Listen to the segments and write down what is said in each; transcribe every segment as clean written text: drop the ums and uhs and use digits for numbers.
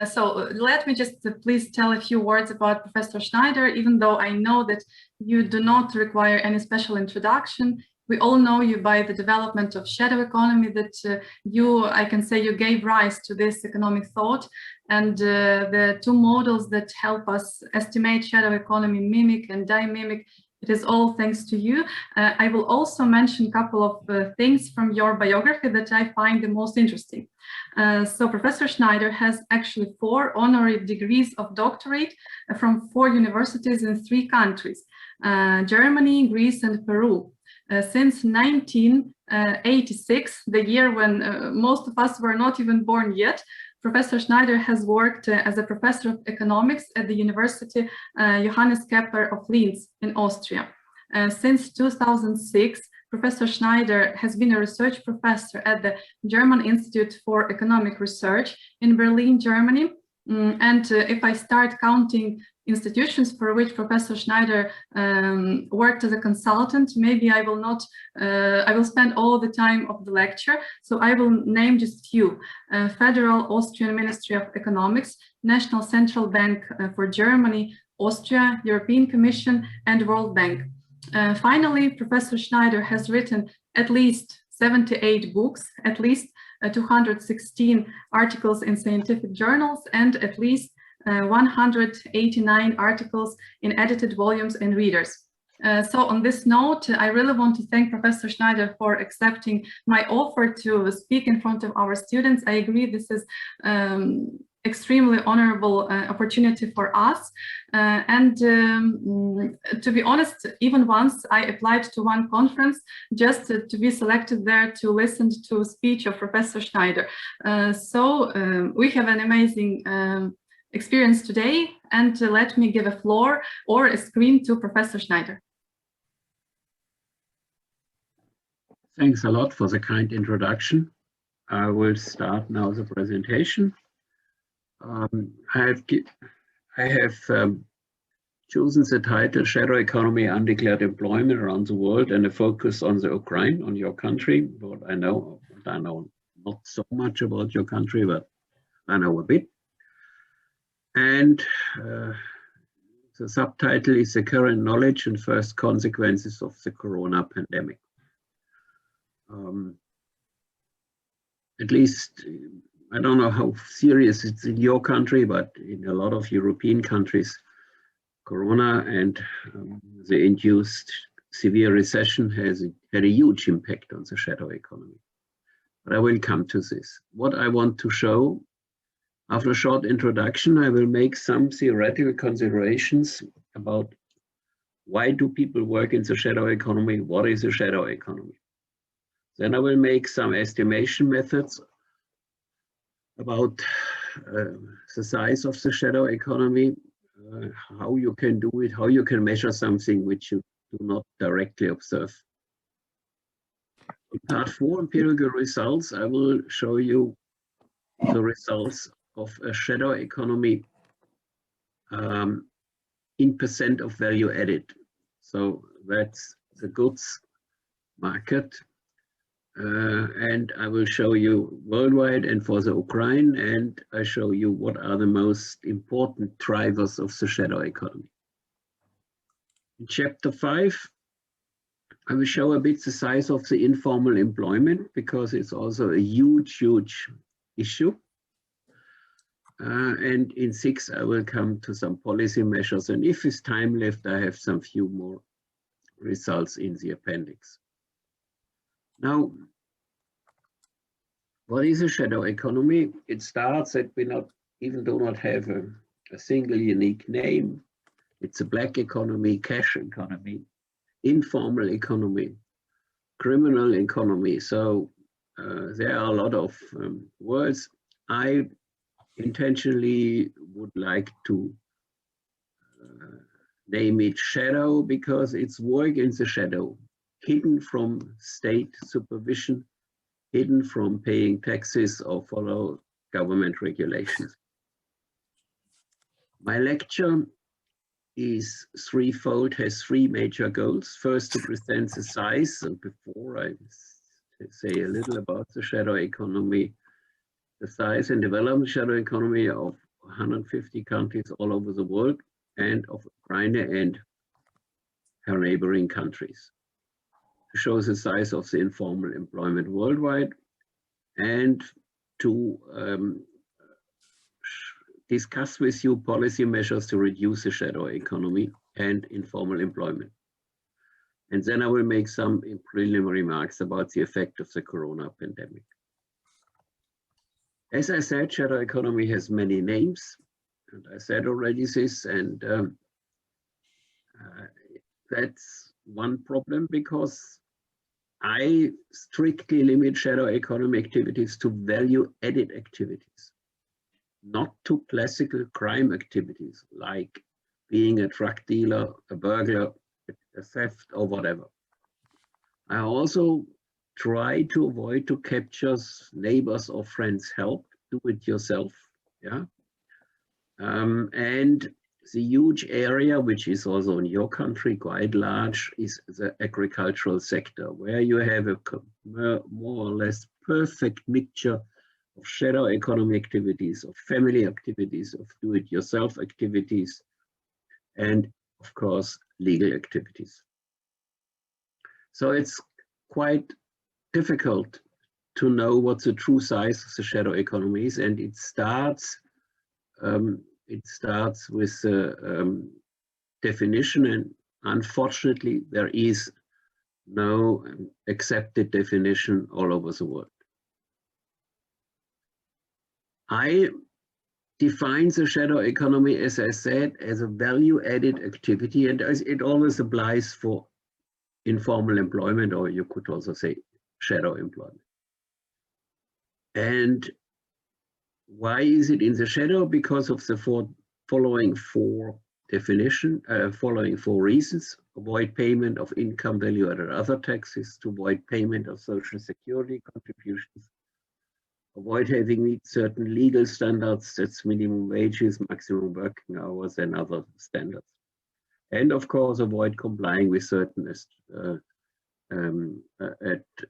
Let me just please tell a few words about Professor Schneider, even though I know that you do not require any special introduction. We all know you by the development of shadow economy, that I can say you gave rise to this economic thought, and the two models that help us estimate shadow economy, mimic and dimimic. It is all thanks to you. I will also mention a couple of things from your biography that I find the most interesting. So Professor Schneider has actually 4 honorary degrees of doctorate from 4 universities in 3 countries, Germany, Greece, and Peru. Since 1986, the year when most of us were not even born yet, Professor Schneider has worked as a professor of economics at the University Johannes Kepler of Linz in Austria. Since 2006, Professor Schneider has been a research professor at the German Institute for Economic Research in Berlin, Germany. And if I start counting institutions for which Professor Schneider worked as a consultant, maybe I will spend all the time of the lecture. So I will name just few: Federal Austrian Ministry of Economics, National Central Bank for Germany, Austria, European Commission, and World Bank. Finally, Professor Schneider has written at least 78 books, at least 216 articles in scientific journals, and at least 189 articles in edited volumes and readers. So on this note, I really want to thank Professor Schneider for accepting my offer to speak in front of our students. I agree this is extremely honorable opportunity for us. To be honest, even once I applied to one conference just to be selected there to listen to a speech of Professor Schneider. We have an amazing experience today, and let me give a floor or a screen to Professor Schneider. Thanks a lot for the kind introduction. I will start now the presentation. I have chosen the title Shadow Economy, Undeclared Employment Around the World, and a focus on the Ukraine, on your country. What I know not so much about your country, but I know a bit. And the subtitle is The Current Knowledge and First Consequences of the Corona Pandemic. At least, I don't know how serious it's in your country, but in a lot of European countries, Corona and the induced severe recession has had a huge impact on the shadow economy. But I will come to this. What I want to show, after a short introduction, I will make some theoretical considerations about why do people work in the shadow economy, what is a shadow economy. Then I will make some estimation methods about the size of the shadow economy, how you can do it, how you can measure something which you do not directly observe. In part 4, empirical results, I will show you the results of a shadow economy in percent of value added. So that's the goods market. And I will show you worldwide and for the Ukraine, and I show you what are the most important drivers of the shadow economy. In chapter 5, I will show a bit the size of the informal employment, because it's also a huge, huge issue. And in 6, I will come to some policy measures, and if there's time left, I have some few more results in the appendix. Now, what is a shadow economy? It starts that we do not have a single unique name. It's a black economy, cash economy, informal economy, criminal economy. So there are a lot of words. I intentionally would like to name it shadow because it's work in the shadow, hidden from state supervision, hidden from paying taxes or follow government regulations. My lecture is threefold, has 3 major goals. First, to present the size, and before I say a little about the shadow economy, the size and development shadow economy of 150 countries all over the world, and of Ukraine and her neighboring countries, to show the size of the informal employment worldwide and to discuss with you policy measures to reduce the shadow economy and informal employment. And then I will make some preliminary remarks about the effect of the corona pandemic. As I said, shadow economy has many names, and I said already this, and that's one problem, because I strictly limit shadow economy activities to value-added activities, not to classical crime activities like being a drug dealer, a burglar, a theft, or whatever. I also try to avoid to capture neighbors or friends' help, do it yourself, yeah. And the huge area, which is also in your country quite large, is the agricultural sector, where you have a more or less perfect mixture of shadow economy activities, of family activities, of do-it-yourself activities, and of course, legal activities. So it's quite difficult to know what the true size of the shadow economy is, and it starts with a definition, and unfortunately there is no accepted definition all over the world. I define the shadow economy, as I said, as a value-added activity, and it always applies for informal employment, or you could also say shadow employment. And why is it in the shadow? Because of the following four reasons: avoid payment of income, value-added other taxes, to avoid payment of social security contributions, avoid having meet certain legal standards, that's minimum wages, maximum working hours, and other standards. And of course, avoid complying with certain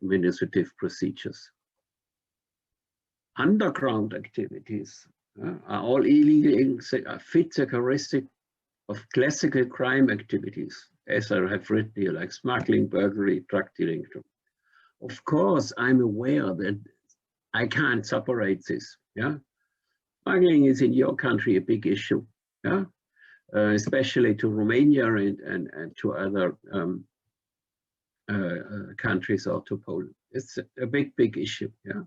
administrative procedures. Underground activities are all illegal, fit the characteristic of classical crime activities, as I have written here, like smuggling, burglary, drug dealing. Of course, I'm aware that I can't separate this. Yeah, smuggling is in your country a big issue. Yeah, especially to Romania and to other countries, or to Poland. It's a big issue. Yeah.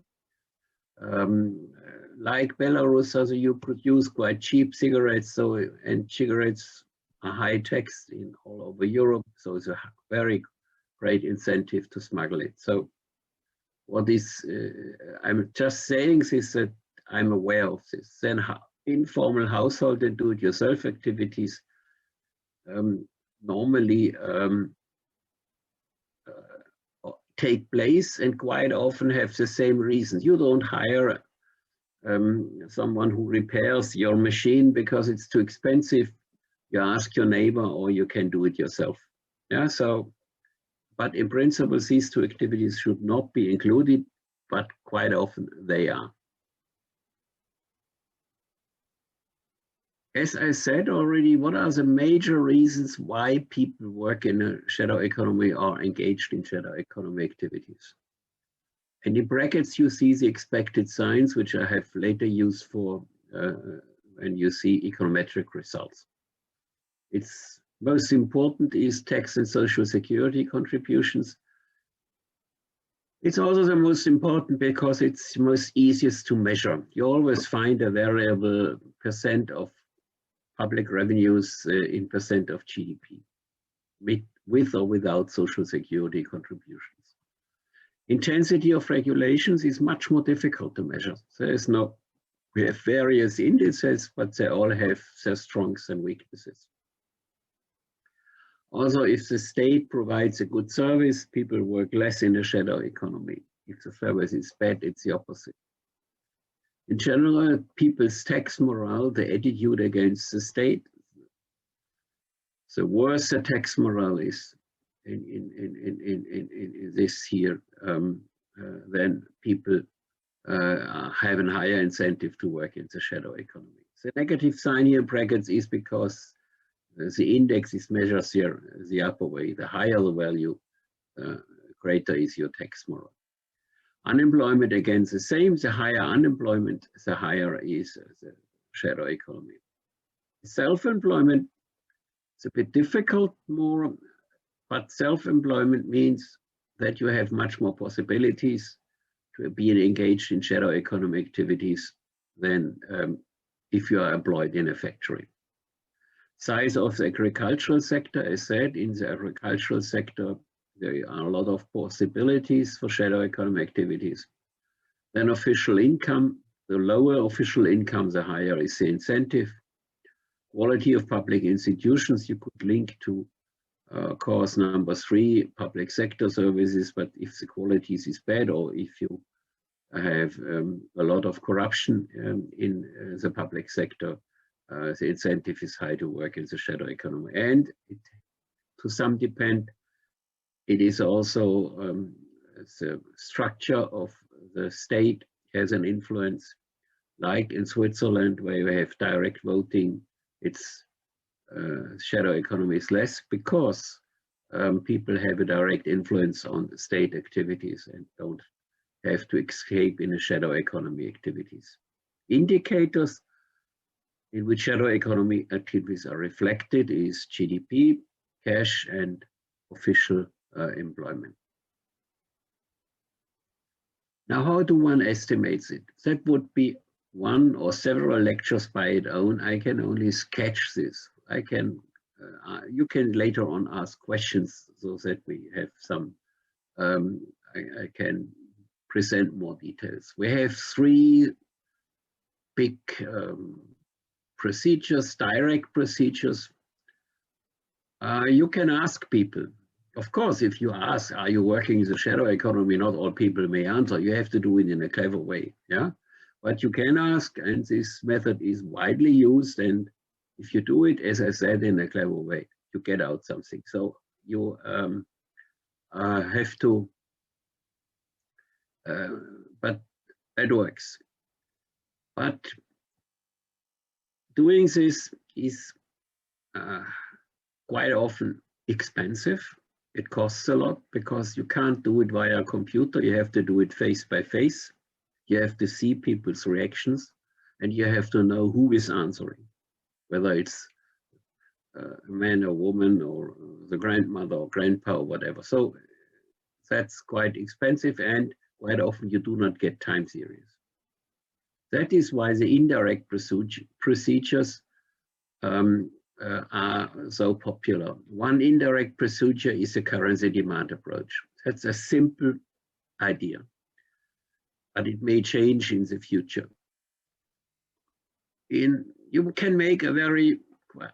Like Belarus, also you produce quite cheap cigarettes, and cigarettes are high tax in all over Europe, so it's a very great incentive to smuggle it. So what is, I'm just saying this, that I'm aware of this. Then informal household and do-it-yourself activities normally take place, and quite often have the same reasons. You don't hire someone who repairs your machine because it's too expensive. You ask your neighbor, or you can do it yourself. Yeah, so, but in principle, these two activities should not be included, but quite often they are. As I said already, what are the major reasons why people work in a shadow economy or engaged in shadow economy activities? And in brackets, you see the expected signs, which I have later used for when you see econometric results. It's most important is tax and social security contributions. It's also the most important because it's most easiest to measure. You always find a variable percent of public revenues in percent of GDP, with or without social security contributions. Intensity of regulations is much more difficult to measure. We have various indices, but they all have their strengths and weaknesses. Also, if the state provides a good service, people work less in a shadow economy. If the service is bad, it's the opposite. In general, people's tax morale, the attitude against the state, the worse the tax morale is in this here, then people have a higher incentive to work in the shadow economy. The negative sign here in brackets is because the index is measured here the upper way. The higher the value, greater is your tax moral. Unemployment, again, the same. The higher unemployment, the higher is the shadow economy. Self-employment, it's a bit difficult more, but self-employment means that you have much more possibilities to be engaged in shadow economy activities than if you are employed in a factory. Size of the agricultural sector, as said, in the agricultural sector, there are a lot of possibilities for shadow economy activities. Then official income, the lower official income, the higher is the incentive. Quality of public institutions, you could link to course number 3, public sector services, but if the quality is bad or if you have a lot of corruption in the public sector, the incentive is high to work in the shadow economy. And to some depend, it is also the structure of the state has an influence, like in Switzerland, where you have direct voting. Its shadow economy is less because people have a direct influence on the state activities and don't have to escape in a shadow economy activities. Indicators in which shadow economy activities are reflected is GDP, cash, and official employment. Now, how do one estimate it? That would be one or several lectures by its own. I can only sketch this. I can, you can later on ask questions so that we have some, I can present more details. We have 3 big procedures, direct procedures. You can ask people. Of course, if you ask, are you working in the shadow economy? Not all people may answer. You have to do it in a clever way. Yeah, but you can ask, and this method is widely used. And if you do it, as I said, in a clever way, you get out something. So you have to, but it works. But doing this is quite often expensive. It costs a lot because you can't do it via a computer. You have to do it face by face. You have to see people's reactions, and you have to know who is answering, whether it's a man or woman or the grandmother or grandpa or whatever. So that's quite expensive, and quite often you do not get time series. That is why the indirect procedures are so popular. One indirect procedure is a currency demand approach. That's a simple idea, but it may change in the future. You can make a very,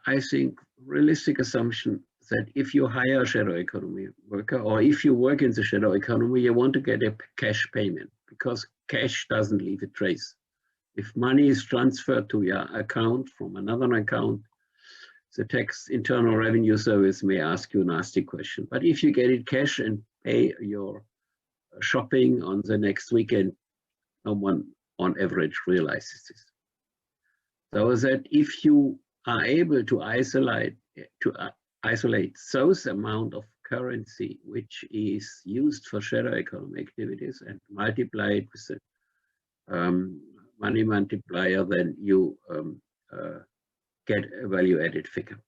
I think, realistic assumption that if you hire a shadow economy worker, or if you work in the shadow economy, you want to get a cash payment, because cash doesn't leave a trace. If money is transferred to your account from another account, the tax internal revenue service may ask you a nasty question. But if you get it cash and pay your shopping on the next weekend, no one on average realizes this. So that if you are able to isolate those amount of currency which is used for shadow economy activities and multiply it with the money multiplier, then you get a value-added figure.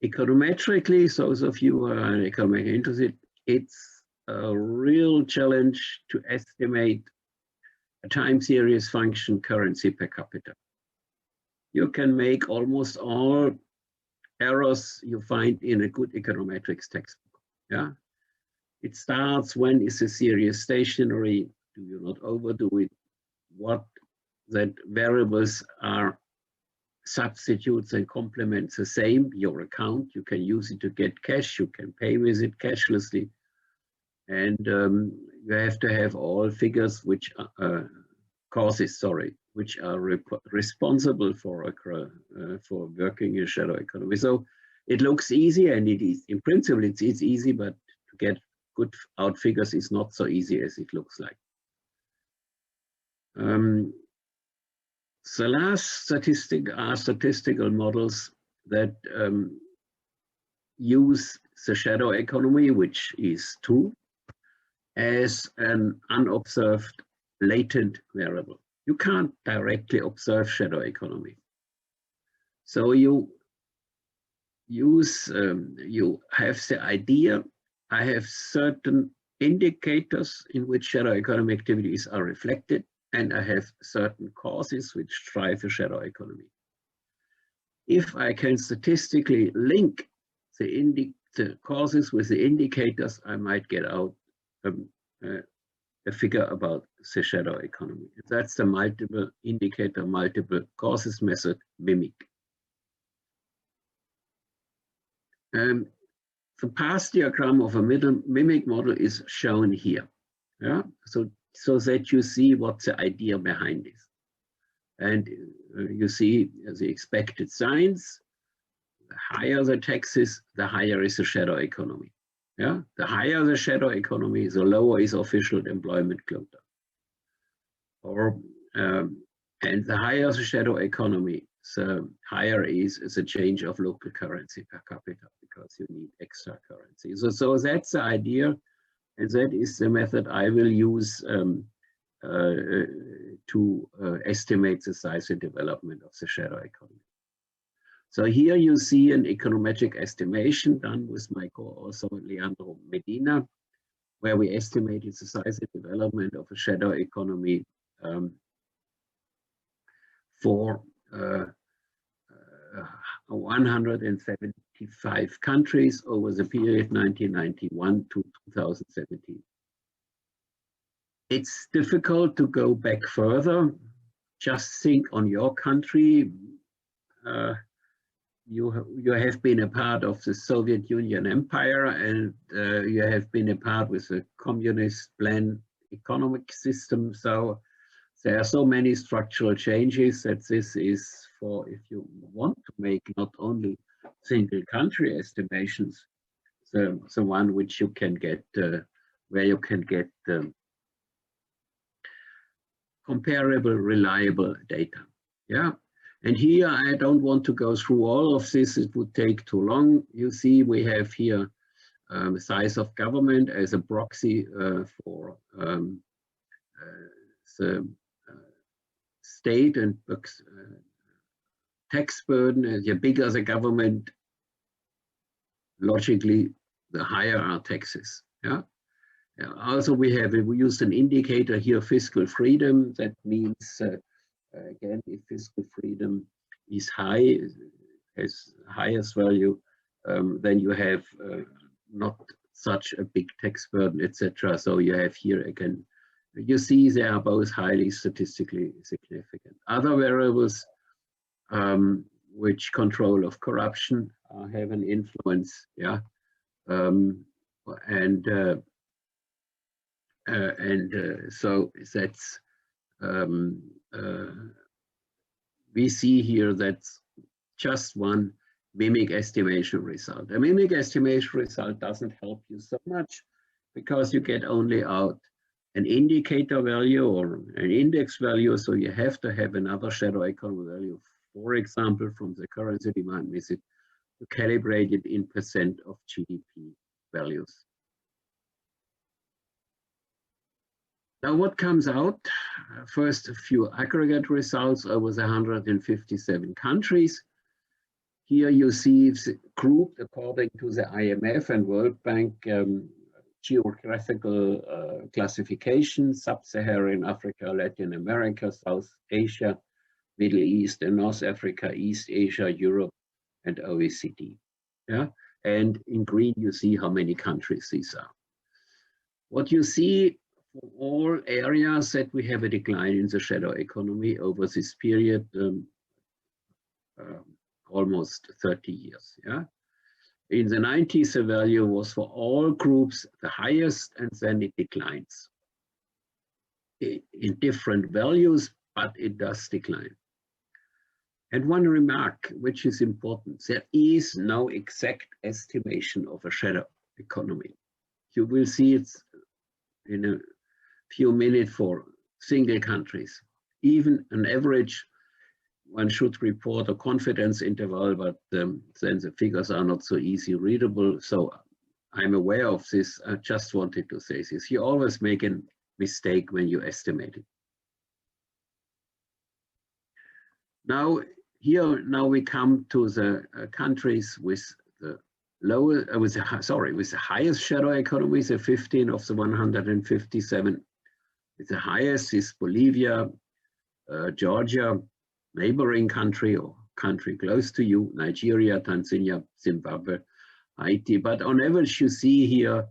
Econometrically, those of you who are economically interested, it's a real challenge to estimate a time series function currency per capita. You can make almost all errors you find in a good econometrics textbook. Yeah, it starts, when is a series stationary? Do you not overdo it? What that variables are substitutes and complements the same, your account. You can use it to get cash, you can pay with it cashlessly. And you have to have all figures which causes, which are responsible for working in a shadow economy. So it looks easy, and it is. In principle, it's easy, but to get good out figures is not so easy as it looks like. The last statistical models that use the shadow economy, which is true, as an unobserved latent variable. You can't directly observe shadow economy. So you have the idea, I have certain indicators in which shadow economy activities are reflected, and I have certain causes which drive a shadow economy. If I can statistically link the causes with the indicators, I might get out a figure about the shadow economy. That's the multiple indicator, multiple causes method, MIMIC. The path diagram of a MIMIC model is shown here. Yeah, so that you see what's the idea behind this. And you see the expected signs. The higher the taxes, the higher is the shadow economy. Yeah, the higher the shadow economy, the lower is official employment quota. And the higher the shadow economy, the higher is the change of local currency per capita, because you need extra currency. So that's the idea, and that is the method I will use to estimate the size and development of the shadow economy. So here you see an econometric estimation done with my co-author Leandro Medina, where we estimated the size and development of a shadow economy for 175 countries over the period 1991 to 2017. It's difficult to go back further. Just think on your country. You have been a part of the Soviet Union Empire, and you have been a part with the communist plan economic system. So there are so many structural changes that this is for, if you want to make not only single country estimations, the one which you can get, where you can get comparable, reliable data. Yeah. And here, I don't want to go through all of this, it would take too long. You see, we have here size of government as a proxy for the state and tax burden. And the bigger the government, logically, the higher are taxes. Yeah. Also, we used an indicator here, fiscal freedom. That means again, if fiscal freedom is high, has highest value, then you have not such a big tax burden, etc. So you have here again, you see they are both highly statistically significant. Other variables which control of corruption have an influence, yeah, so that's we see here that's just one MIMIC estimation result. A MIMIC estimation result doesn't help you so much because you get only out an indicator value or an index value, so you have to have another shadow economy value, for example, from the currency demand method, to calibrate it in % of GDP values. Now, what comes out? First, a few aggregate results over the 157 countries. Here you see it's grouped according to the IMF and World Bank geographical classification: Sub-Saharan Africa, Latin America, South Asia, Middle East and North Africa, East Asia, Europe, and OECD. Yeah, and in green you see how many countries these are. What you see for all areas that we have a decline in the shadow economy over this period, almost 30 years. Yeah. In the 90s, the value was for all groups the highest, and then it declines in different values, but it does decline. And one remark, which is important, there is no exact estimation of a shadow economy. You will see it in a few minutes for single countries. Even an average one should report a confidence interval, but then the figures are not so easy readable. So I'm aware of this. I just wanted to say this. You always make a mistake when you estimate it. Now, now we come to the countries with the with the highest shadow economies, the 15 of the 157. The highest is Bolivia, Georgia, neighboring country or country close to you, Nigeria, Tanzania, Zimbabwe, Haiti. But on average, you see here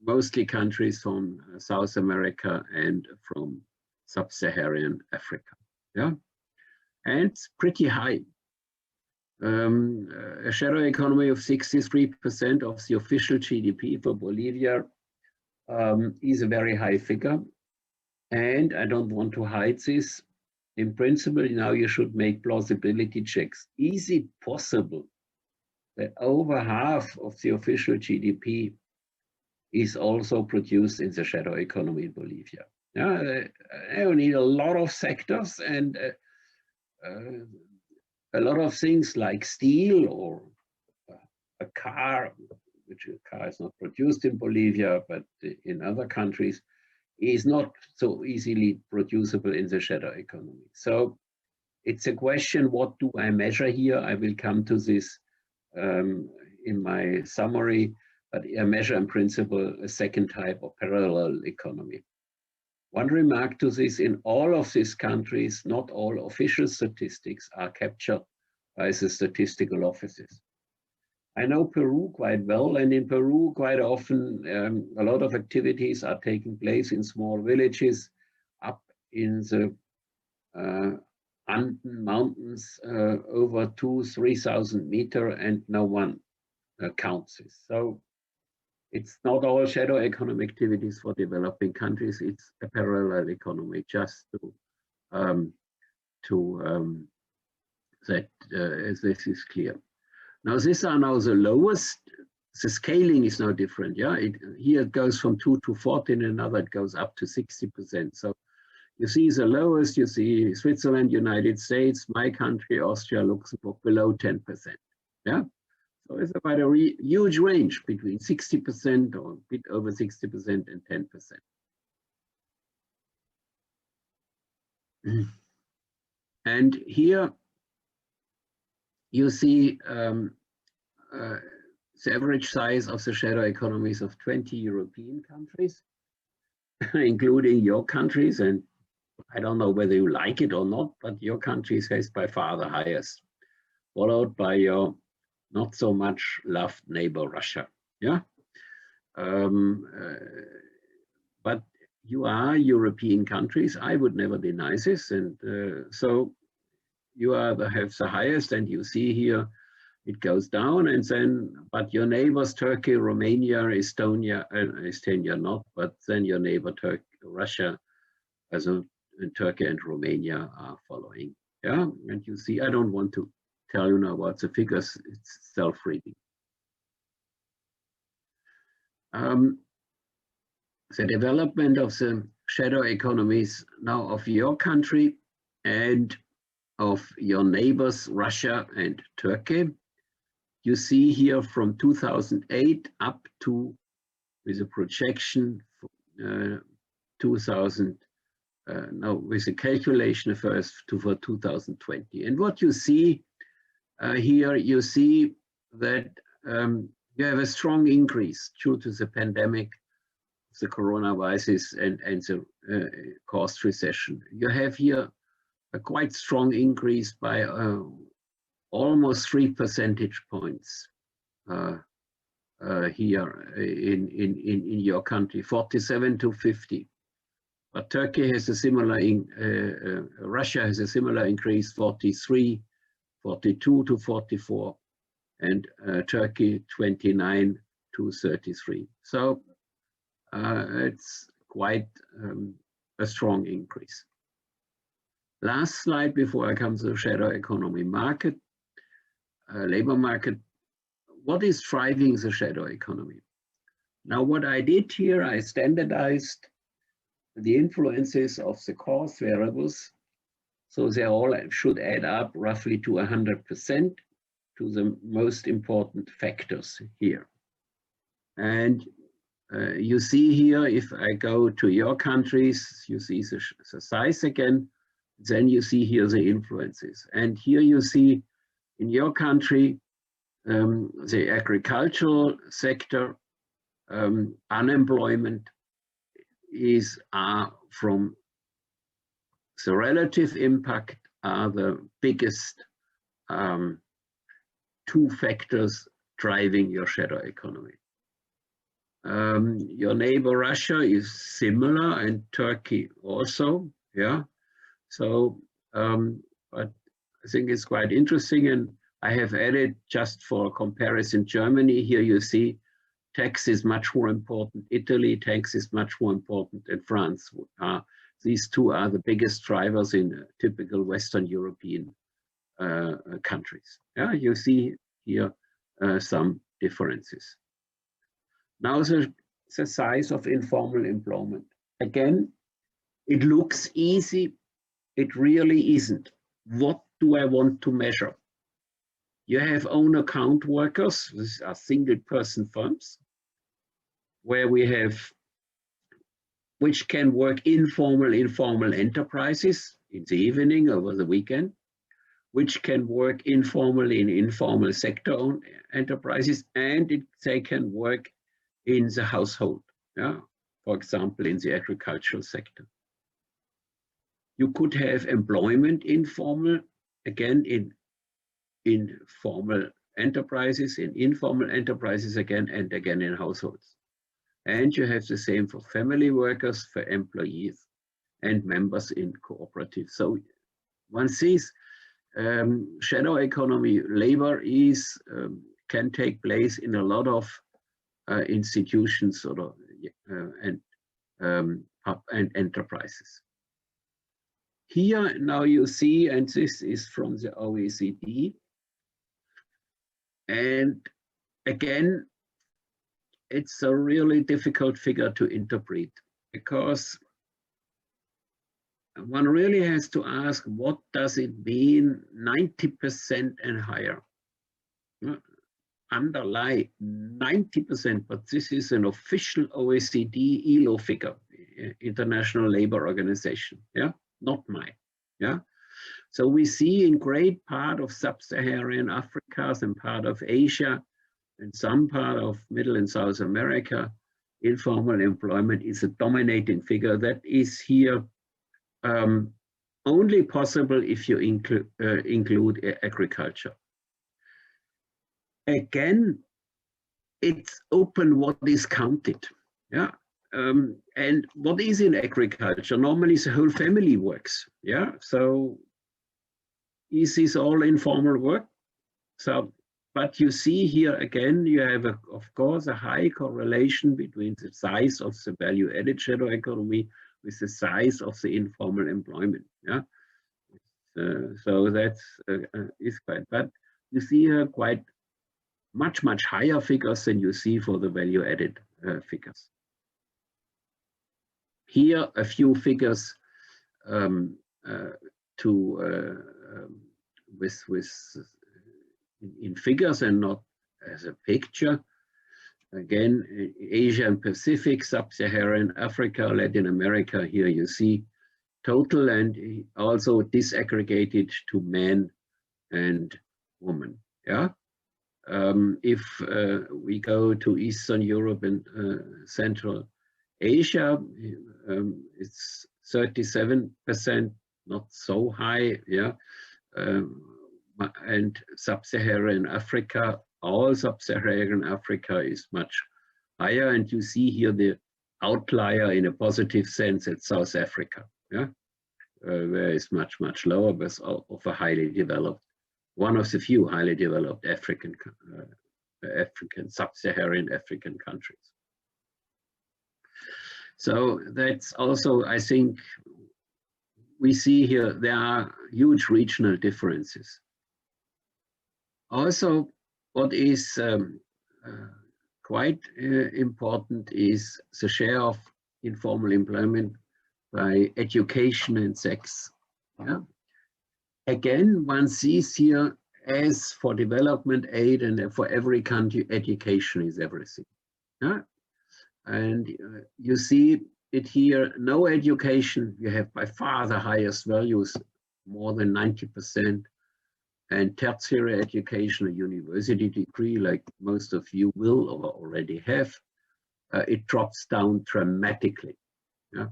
mostly countries from South America and from Sub-Saharan Africa. Yeah, and it's pretty high. A shadow economy of 63% of the official GDP for Bolivia is a very high figure. And I don't want to hide this. In principle, now you should make plausibility checks. Is it possible that over half of the official GDP is also produced in the shadow economy in Bolivia? Yeah, you need a lot of sectors and a lot of things like steel or a car, which a car is not produced in Bolivia, but in other countries, is not so easily producible in the shadow economy. So it's a question, what do I measure here? I will come to this in my summary, but I measure in principle a second type of parallel economy. One remark to this, in all of these countries, not all official statistics are captured by the statistical offices. I know Peru quite well, and in Peru, quite often, a lot of activities are taking place in small villages up in the Anden mountains over 2,000–3,000 meters, and no one counts this. So it's not all shadow economic activities for developing countries. It's a parallel economy, just that this is clear. Now, these are now the lowest. The scaling is now different. Yeah, here it goes from 2 to 14, another it goes up to 60%. So you see the lowest, you see Switzerland, United States, my country, Austria, Luxembourg, below 10%. Yeah, so it's about a huge range between 60% or a bit over 60% and 10%. And here you see the average size of the shadow economies of 20 European countries, including your countries. And I don't know whether you like it or not, but your country is by far the highest, followed by your not so much loved neighbor, Russia. Yeah. But you are European countries. I would never deny this. And so you have the highest, and you see here it goes down, and then, but your neighbors, Turkey, Romania, Estonia not, but then your neighbor, Russia, and Turkey and Romania are following. Yeah, and you see, I don't want to tell you now what the figures, it's self-reading. The development of the shadow economies now of your country and of your neighbors, Russia and Turkey. You see here from 2008 up to, with a projection, with a calculation first for 2020. And what you see here, you see that you have a strong increase due to the pandemic, the coronavirus and the caused recession. You have here a quite strong increase by almost 3 percentage points here in your country, 47 to 50. But Turkey has a similar, Russia has a similar increase, 43, 42 to 44, and Turkey 29 to 33. So it's quite a strong increase. Last slide before I come to the shadow economy market, labor market. What is driving the shadow economy? Now, what I did here, I standardized the influences of the cost variables So they all should add up roughly to 100% to the most important factors here. And you see here, if I go to your countries, you see the size again, then you see here the influences. And here you see in your country, the agricultural sector, unemployment is from the relative impact are the biggest two factors driving your shadow economy. Your neighbor Russia is similar, and Turkey also, yeah. So, but I think it's quite interesting, and I have added just for comparison Germany. Here you see tax is much more important. Italy, tax is much more important, and France. These two are the biggest drivers in typical Western European countries. Yeah, you see here some differences. Now the size of informal employment. Again, it looks easy. It really isn't. What do I want to measure? You have own account workers. These are single person firms where we have, which can work informal enterprises in the evening, over the weekend, which can work informally in informal sector-owned enterprises, and they can work in the household, yeah? For example, in the agricultural sector. You could have employment informal, again, in formal enterprises, in informal enterprises again, and again in households. And you have the same for family workers, for employees, and members in cooperatives. So one sees shadow economy labor is can take place in a lot of institutions sort of, and enterprises. Here now you see, and this is from the OECD, and again, it's a really difficult figure to interpret, because one really has to ask, what does it mean 90% and higher? Underlie 90%, but this is an official OECD ILO figure, International Labour Organization, yeah, not mine, yeah. So we see in great part of sub-Saharan Africa and part of Asia and some part of Middle and South America, informal employment is a dominating figure that is here only possible if you include agriculture. Again, it's open what is counted, yeah. And what is in agriculture? Normally the whole family works, yeah. So is this all informal work? So, but you see here again, you have, of course, a high correlation between the size of the value-added shadow economy with the size of the informal employment, yeah. So that's is quite, but you see here quite much higher figures than you see for the value-added figures. Here, a few figures in figures and not as a picture. Again, Asia and Pacific, Sub-Saharan Africa, Latin America, here you see total, and also disaggregated to men and women, yeah. If we go to Eastern Europe and Central Asia, it's 37%, not so high, yeah. And Sub-Saharan Africa, all Sub-Saharan Africa is much higher, and you see here the outlier in a positive sense at South Africa, yeah, where it's much lower, but of a highly developed, one of the few highly developed African, Sub-Saharan African countries. So that's also, I think, we see here there are huge regional differences. Also, what is quite important is the share of informal employment by education and sex. Yeah? again, one sees here, as for development aid and for every country, education is everything. Yeah? And you see it here, no education, you have by far the highest values, more than 90%. And tertiary education, a university degree, like most of you will or already have, it drops down dramatically. Yeah?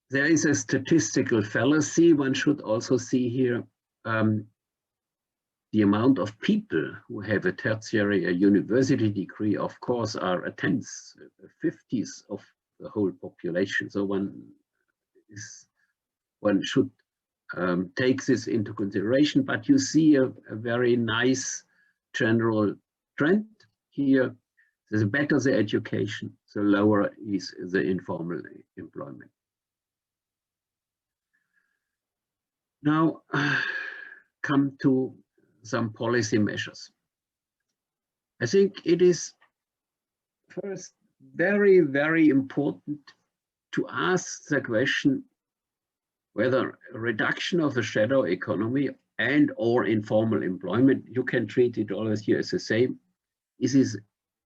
There is a statistical fallacy. One should also see here the amount of people who have a tertiary, a university degree, of course, are a tenth, 50s of the whole population. So one should take this into consideration, but you see a very nice general trend here. The better the education, the lower is the informal employment. Now, come to some policy measures. I think it is first very, very important to ask the question whether a reduction of the shadow economy and or informal employment, you can treat it always here as the same, is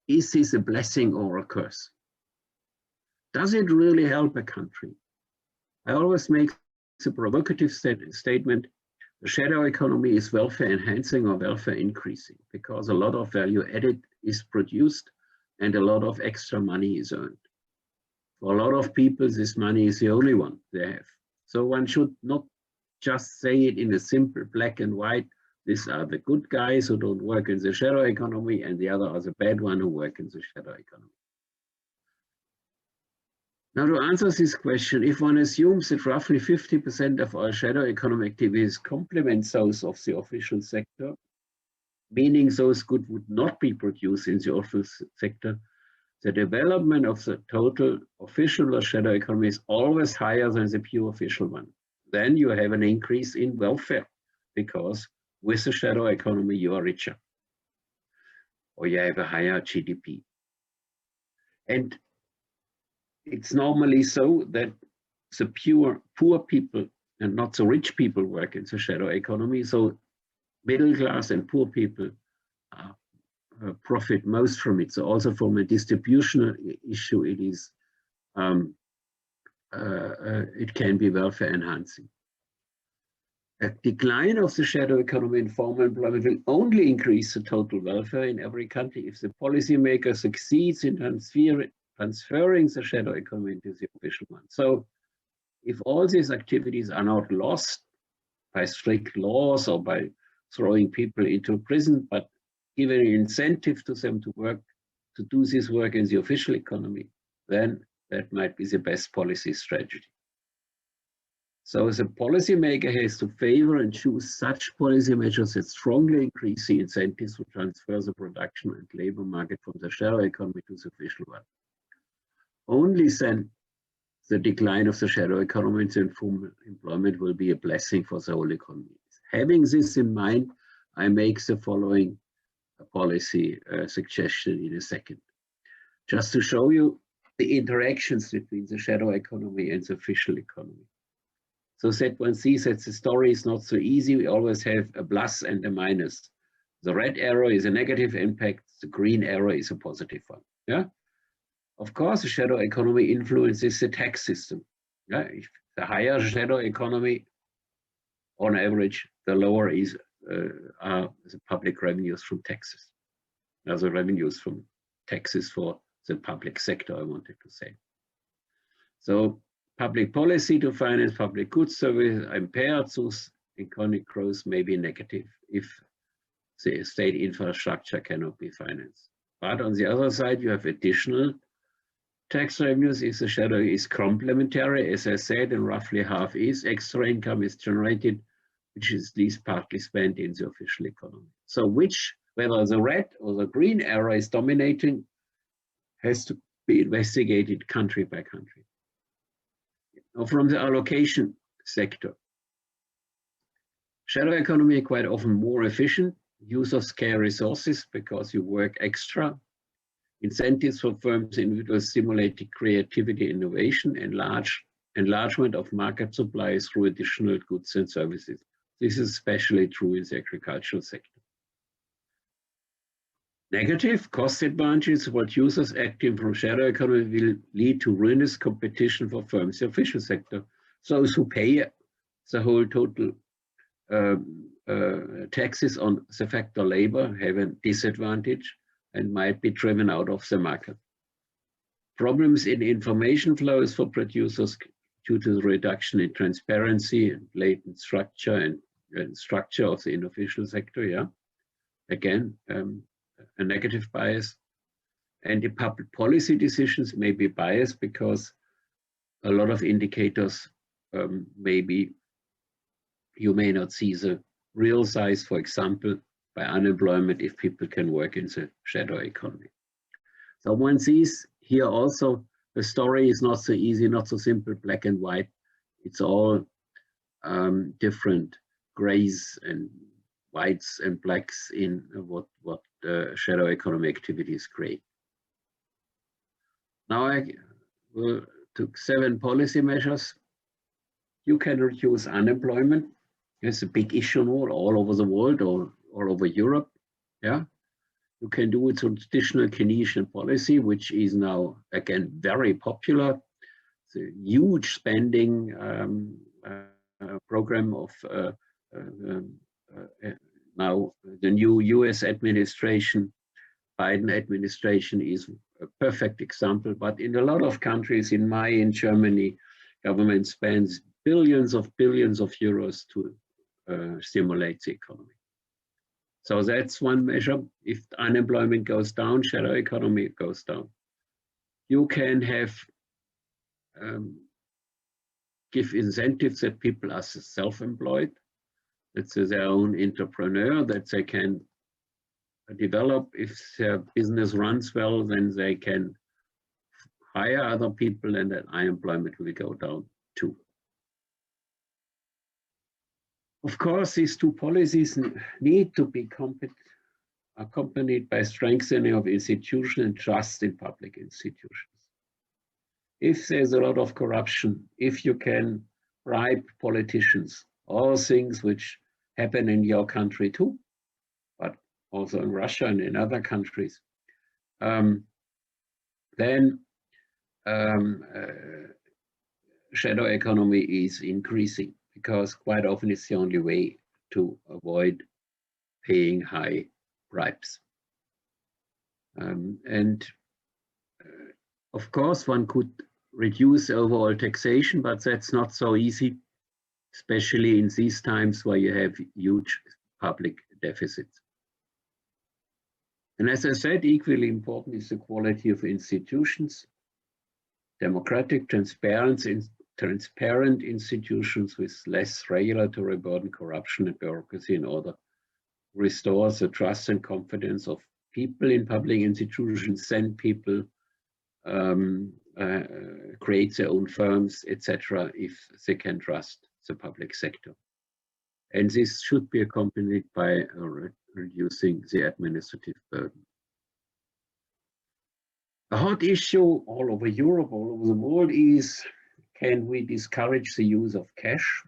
this a blessing or a curse? Does it really help a country? I always make the provocative statement, the shadow economy is welfare enhancing or welfare increasing, because a lot of value added is produced and a lot of extra money is earned. For a lot of people, this money is the only one they have. So one should not just say it in a simple black and white, these are the good guys who don't work in the shadow economy and the other are the bad ones who work in the shadow economy. Now, to answer this question, if one assumes that roughly 50% of our shadow economy activities complement those of the official sector, meaning those goods would not be produced in the official sector, the development of the total official or shadow economy is always higher than the pure official one. Then you have an increase in welfare, because with the shadow economy, you are richer, or you have a higher GDP. And it's normally so that the poor people and not so rich people work in the shadow economy. So middle class and poor people profit most from it. So also from a distributional issue, it is it can be welfare enhancing. A decline of the shadow economy and formal employment will only increase the total welfare in every country if the policymaker succeeds in transferring the shadow economy into the official one. So if all these activities are not lost by strict laws or by throwing people into prison, but giving an incentive to them to work, to do this work in the official economy, then that might be the best policy strategy. So the policymaker has to favor and choose such policy measures that strongly increase the incentives to transfer the production and labor market from the shadow economy to the official one. Only then the decline of the shadow economy and informal employment will be a blessing for the whole economy. Having this in mind, I make the following policy suggestion in a second. Just to show you the interactions between the shadow economy and the official economy. So that one sees that the story is not so easy. We always have a plus and a minus. The red arrow is a negative impact. The green arrow is a positive one. Yeah. Of course, the shadow economy influences the tax system. Yeah? If the higher shadow economy, on average, the lower are the public revenues from taxes. Now, the revenues from taxes for the public sector, I wanted to say. So public policy to finance public goods services impaired, so economic growth may be negative if the state infrastructure cannot be financed. But on the other side, you have additional tax revenues if the shadow is complementary, as I said, and roughly half is. Extra income is generated, which is at least partly spent in the official economy. So whether the red or the green arrow is dominating has to be investigated country by country. Now, from the allocation sector, shadow economy is quite often more efficient, use of scarce resources because you work extra. Incentives for firms, individuals stimulate creativity, innovation, and enlargement of market supply through additional goods and services. This is especially true in the agricultural sector. Negative cost advantages of what users acting from shadow economy will lead to ruinous competition for firms in the official sector. Those who pay the whole total taxes on the factor labor have a disadvantage and might be driven out of the market. Problems in information flows for producers due to the reduction in transparency and latent structure and structure of the unofficial sector, yeah. Again, a negative bias. And the public policy decisions may be biased because a lot of indicators maybe you may not see the real size, for example, by unemployment if people can work in the shadow economy. So one sees here also the story is not so easy, not so simple, black and white. It's all different grays and whites and blacks in what shadow economy activities create. Now I took 7 policy measures. You can reduce unemployment. It's a big issue now all over the world or all over Europe. Yeah, you can do it through traditional Keynesian policy, which is now again very popular. It's a huge spending program of now the new US administration, Biden administration is a perfect example, but in a lot of countries, in Germany, government spends billions of euros to stimulate the economy. So that's one measure. If unemployment goes down, shadow economy goes down. You can have give incentives that people are self-employed, that they're their own entrepreneur, that they can develop. If their business runs well, then they can hire other people and that unemployment will go down too. Of course, these 2 policies need to be accompanied by strengthening of institutions and trust in public institutions. If there's a lot of corruption, if you can bribe politicians, all things which happen in your country too, but also in Russia and in other countries, then shadow economy is increasing, because quite often it's the only way to avoid paying high bribes. Of course, one could reduce overall taxation, but that's not so easy, especially in these times where you have huge public deficits. And as I said, equally important is the quality of institutions, democratic, transparent institutions with less regulatory burden, corruption and bureaucracy in order to restore the trust and confidence of people in public institutions, send people, create their own firms, etc., if they can trust the public sector. And this should be accompanied by reducing the administrative burden. A hot issue all over Europe, all over the world is, can we discourage the use of cash?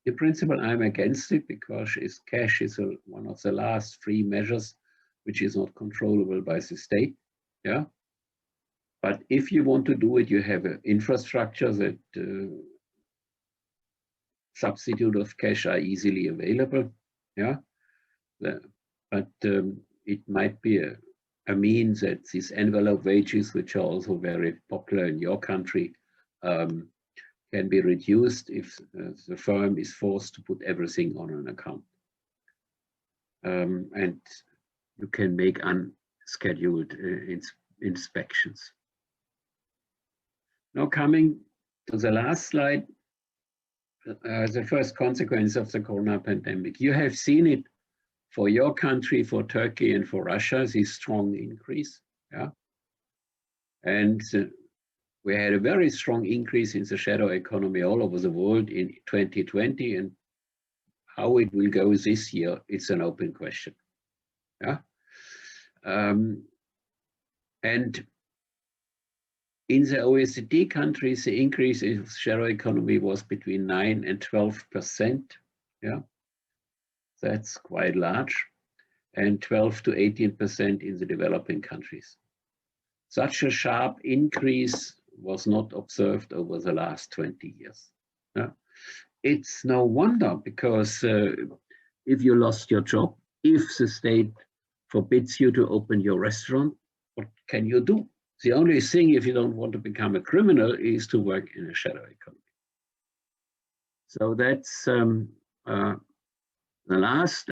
In principle, I'm against it because cash is one of the last free measures which is not controllable by the state. Yeah. But if you want to do it, you have an infrastructure that substitute of cash are easily available. Yeah. But it might be a means that these envelope wages, which are also very popular in your country, can be reduced if the firm is forced to put everything on an account. And you can make unscheduled inspections. Now coming to the last slide, the first consequence of the corona pandemic. You have seen it for your country, for Turkey and for Russia, this strong increase. Yeah? And we had a very strong increase in the shadow economy all over the world in 2020, and how it will go this year, it's an open question. Yeah. And in the OECD countries, the increase in shadow economy was between 9% and 12%. Yeah. That's quite large. And 12 to 18% in the developing countries. Such a sharp increase was not observed over the last 20 years. Yeah. It's no wonder, because if you lost your job, if the state forbids you to open your restaurant, what can you do? The only thing, if you don't want to become a criminal, is to work in a shadow economy. So that's the last